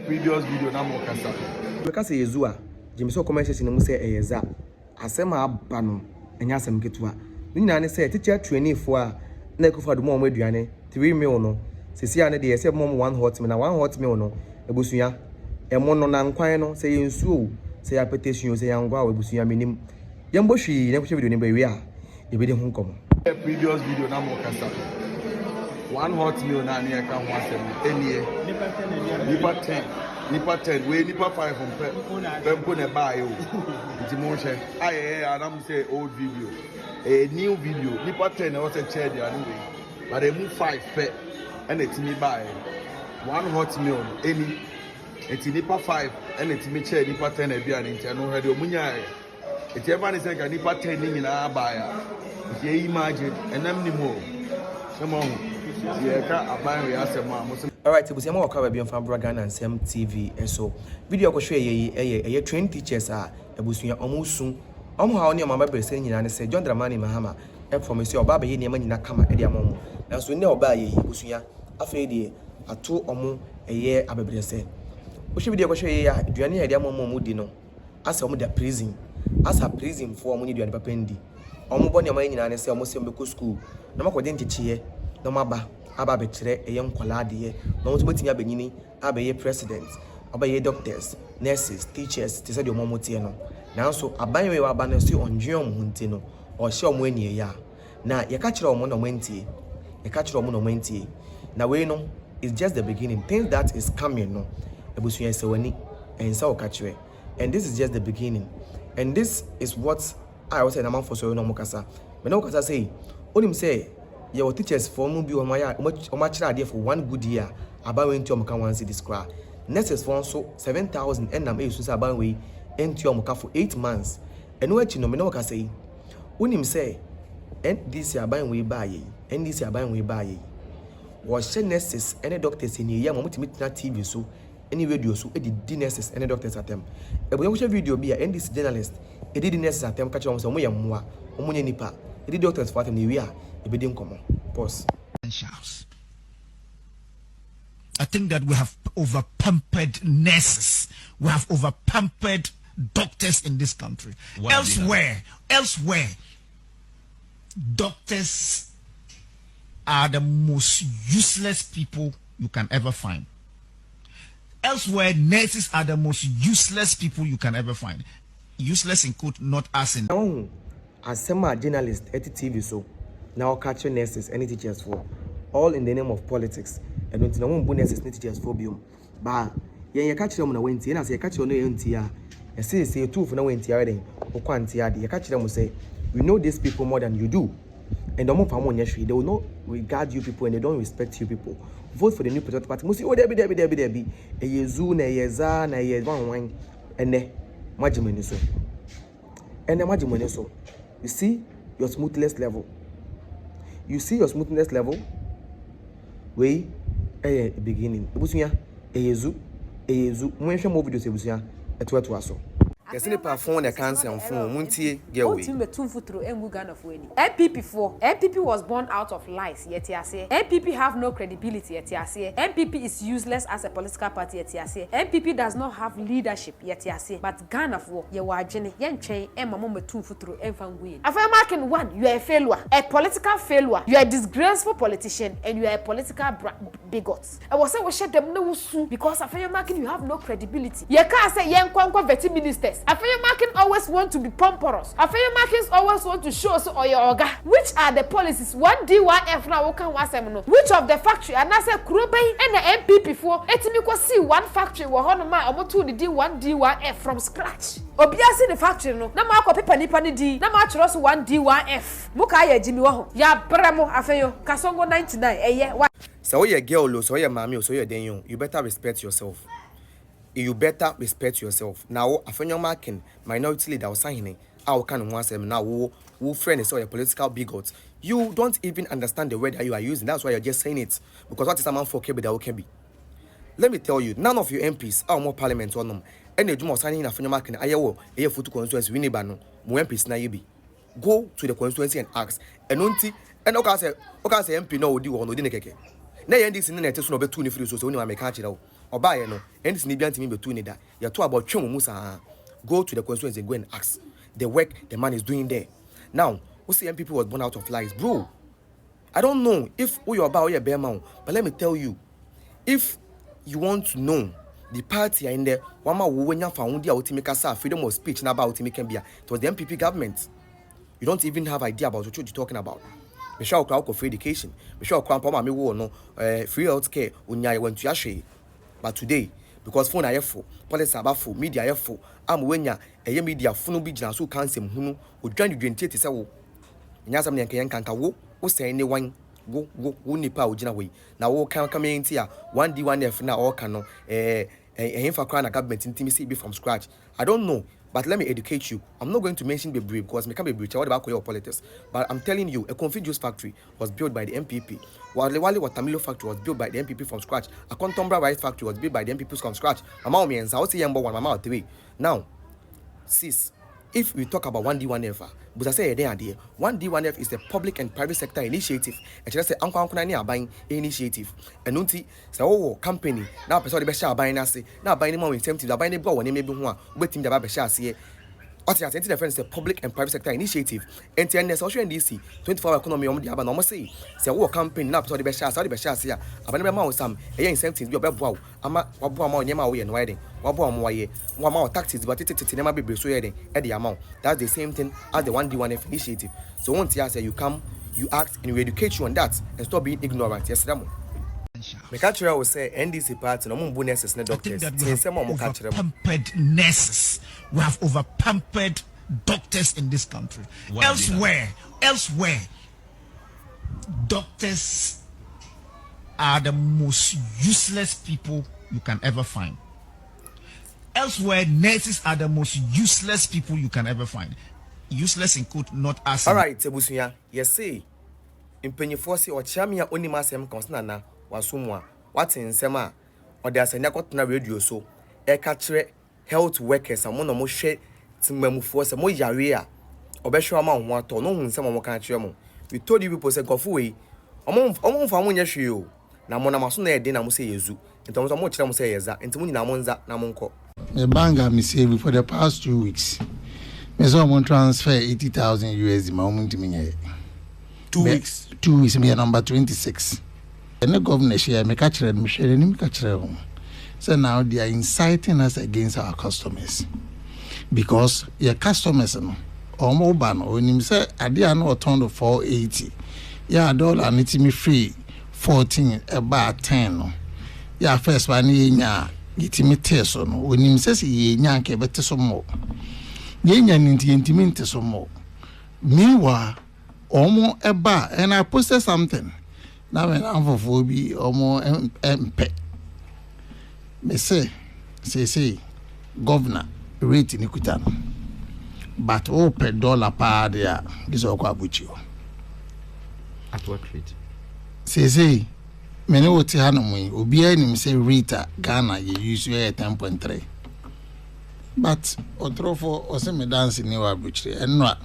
previous video na mo kasa. Because Yezua, Jimso commercials in Muse Eza, Asema Bano, and Yasam Kitua. Nina say teacher training for Neko for the mom with Diane, 3 million. Cecilia, they said mom 1 hot man, 1 hot meal, a busuya, a mono nan quino, say in Sue, say a petition, say young wow, busuya minim. Yamboshi, never should be doing we are. You be the home come. Previous video na mo kasa. 1 hot meal na near can once any Nipa 10, we Nipa 5 from Pempo ne buy you. It's emotion. I say old video. A new video. Nipa 10 was a chair there anyway. But they move 5 pet and it's me buy 1 hot meal. Any it's Nipa 5 and it's me chair Nipa 10 a beer and no radio munya. It's everybody saying Nipa 10 in our buyer. If you imagine and I'm the more. Come on. Yeah, I buy we ask a Alright, so we are cover beyond Fabra Ghana and Sam TV. And so, video ko share ye trained teachers are a busuya almost soon. How near my baby saying, and say, John Dramani Mahama, help from Monsieur Baba, ye near Manina Kama, Edia Momo. Now, so no buy ye, busuya, a fade a 2 or more a year, Abbey say. We should be able to share ye, do any idea more mudino. As some of their prison, as a prison for money do and papendi. Almost one your money and say almost some school. No more identity, no maba. Aba betre a young qualadi, no one's waiting at beginning, abe presidents, abe doctors, nurses, teachers, to say your momotiano. Now so a banyo abanasi on Jum Huntino or show mwenye ya. Now you catch your monomenti, you catch your monomenti. Now we know it's just the beginning. Things that is coming no. Ebusuya seweni and so catch you. And this is just the beginning. And this is what I was saying among for so no mokasa. But no kasa say, only say. Your teachers for Mubi or much idea for 1 good year about into your Muka see this cry. Nurses for so 7,000 and I'm able about way into your Muka for 8 months. And what you know, no can say. When him say, and this year buying way by ye, and this year buying way by ye. Was she nurses any doctors in your young multimedia TV so any radio so it nurses any doctors at them. A watch video be and this journalist, it did nurses at them catch on some way more, Omunia Nipa, it did doctors for them we are. Pause. I think that we have over-pampered nurses. We have over-pampered doctors in this country. Well, elsewhere, doctors are the most useless people you can ever find. Elsewhere, nurses are the most useless people you can ever find. Useless in quote, not as in. Oh, as some journalists at TV so. Now catching nurses and teachers for all in the name of politics and don't know nurses and teachers for biom. Bah, you catch them on a winter, and as you catch your new NTR, and say 2 for no NTR, or quantia, you catch them will say, we know these people more than you do. And the more they will not regard you people and they don't respect you people. Vote for the new Patriotic Party. Must see, oh, there be a Yezu, a Yeza, a Yevan, and a Majimeniso. And a Majimeniso. You see your smoothness level. You see your smoothness level? Way, beginning. Ebusuya, Yezu, when you move videos, Ebusuya, a 12 so. Yes, any platform that cancer on phone, Muntie, get away. MPP was born out of lies, yet I say. MPP have no credibility, yet I say. MPP is useless as a political party, yet I say. MPP does not have leadership, yet I say. But Ghana for ye were Jenny, yen chain, and Mamma 2 foot through and fan win. If I'm marking 1, you are a failure, a political failure. You are a disgraceful politician, and you are a political bigot. I was saying, we shut them no soon because if I'm marking, you have no credibility. You can't say, yen quanqua veti ministers. Afenya Markin always want to be pompous. Afenya Markins always want to show us or your orga. Which are the policies? 1D1F now can wasemno. Which of the factory? And I said Krube and the MPP for etimiko see 1 factory were honoma or 2 1D1F from scratch. Obiasi the factory no. Na ma paper nipa ni di. Na ma chros 1D1F. Muka ya Jimmy waho. Ya bremo afeyo. Kasongo 99 So you're girl, so you're mommy, so you're then you better respect yourself. You better respect yourself. Now, a friend marking minority leader was signing. Our kind of one now who friend is or a political bigot. You don't even understand the word that you are using. That's why you're just saying it. Because what is a man for KB that can be? Let me tell you, none of your MPs are more parliament on them. Any do more signing a friend marking Ayawo, a foot constituency, Winibano, more MPs na you be. Go to the constituency and ask. And okay, say MP no do or no dinner. Nay, and this in the net is no better 2 if you so only make catch it out. Oba no, and it's Nibian to me between it. You're talking about Chomo Musa. Go to the constituency and go and ask the work the man is doing there. Now, what's the MPP was born out of lies, bro? I don't know if you're about your bear mount, but let me tell you, if you want to know the party in there, Wama Wenya found the ultimate freedom of speech now about ultimate Kambia. It was the MPP government. You don't even have idea about what you're talking about. Michelle Clark for education. Michelle Clark for me no free healthcare unya went to Yashe. But today, because phone I for police abafo media for am wenya eye media funu bi gina so cancel hunu odwan dwente te se wo. Nya sam nyankan kanka wo say ne wan go nipa ogina we. Na wo kan enti a 1D1F na all kan no hemfa kra na government intimi be from scratch. I don't know. But let me educate you. I'm not going to mention Bebre because me can't be breach. What about your politics? But I'm telling you, a coffee juice factory was built by the MPP. While the Wali Watermelon factory was built by the MPP from scratch. A Contombra rice factory was built by the MPP from scratch. Mama me and South Yambo one mama 3. Now, sis, if we talk about 1D1F, but I say idea, 1D1F is a public and private sector initiative. And just say uncle buying initiative. And nunti say oh company now person the best buying us now buying more incentive buying the bro when maybe one waiting the best share see. What you the friends, a public and private sector initiative. And the social DC 24-hour economy on the Abba say oh company now person the best share see. Abanema some incentives you wow. Ama wabua nyema we and wedding. Wabua moye. Wama taxes but it never be so at the amount. That's the same thing as the 1D1F initiative. So once you say you come, you act and we educate you on that and stop being ignorant. Yes, Ramo. Mekachira will say NDC party no mumbu nurses na doctors. Pampered nurses. We have over pampered doctors in this country. Elsewhere, doctors are the most useless people you can ever find. Elsewhere, nurses are the most useless people you can ever find. Useless in quote, not as. All right, Tebusunya. Yes, say. Impenyifosi or chamia onima sem consnana wasumwa. What's in sema? Or there's a nakotna radio so. Ekatre health workers and one of most share Timamu force a mo yaria. Obesho amount water no some more country. We told you people say go away. Among family yeshu. Namona masuna de namu say yezu. In terms of much namu say yeza. In Timuni namonza namonko. The bank me saving for the past 2 weeks. Me someone transfer 80,000 USD my own to me. 2 weeks. 2 weeks me number 26. And the governor share me catch them, me share them, catch them. So now they are inciting us against our customers. Because your customers no or mobile when him say I did not turn to 480. Yeah, dollar need me free 14 about 10 no. Yeah, first one nya get me test no when him says ye nya ke better some more. Ye nya intimate some more. Meanwhile, omo eba and I posted something. Now when I'm for phobia omo MP. Me say governor rate in Ikutano. But oh per dollar per there this all kwa buchi. At what rate? Say many wote hanomwe obi anim say rate Ghana you use 10.3. But otrofo ose me dance ni wa buchi enwa.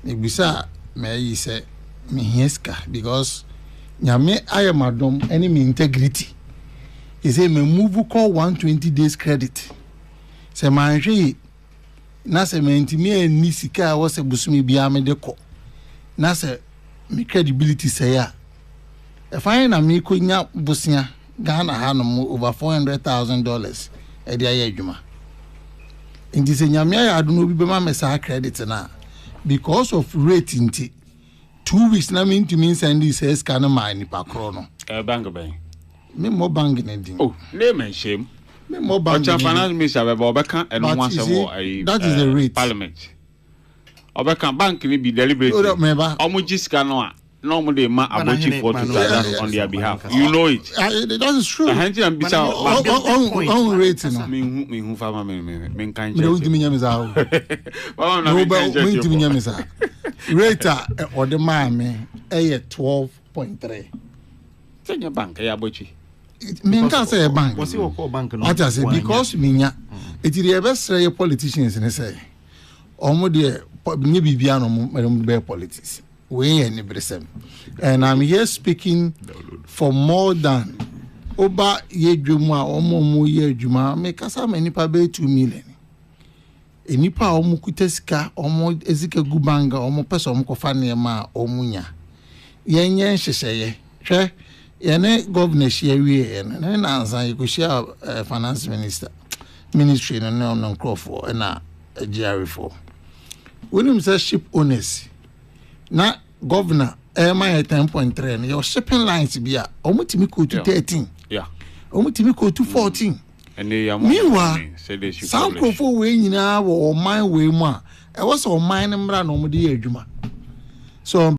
Me bisa me yi say me hieska because nyame ayamadom any me integrity. He say me move call 120 days credit. Say man hwe na say me ntimi ani sika wo se busumi bia me de ko. Na say me credibility say ya. If I na me ko nya busia Ghana hanom over $400,000 e dia ya adwuma. Nti say nyame ya ado no bi be ma me sa credit na because of rate nti 2 weeks na me ntimi send this scan ma ni pa kro no. Bank bank. Me mo bang na din. Oh, name and shame. Me mo bang. Finance minister Obeka and once that is the rate. Parliament. Obeka bank ni be deliberate. Omo jiska no a no mo dey ma abochi for to on their behalf. You know it. That is true. Hanti am bisa on rate no. Me hu fama me kan me don't me nyame za. No ba me ntimi nyame za. Rate or the man me 12.3. Senya bank ya abochi. Me can say a bank. Was you call bank? What I say because minya it is the best politicians in say omo de nye bibia no mo be politics we any bresem and I'm here speaking for more than oba ye dwuma omo ye dwuma me kasa me nipa be 2 million enipa omo kutesika omo ezika gubanga omo pesa omo kofa nema omunya yenye nhyehyeye hwe yene governor share wie na nanza yikoshia finance ministry no crofo na GR4 when say ship owners na governor my 10.3 your shipping lines bia omutimi ko to 13 omutimi ko to 14 and they are say they should some crofo we nyina wo man we mu a e was o man mra no mo de adwuma so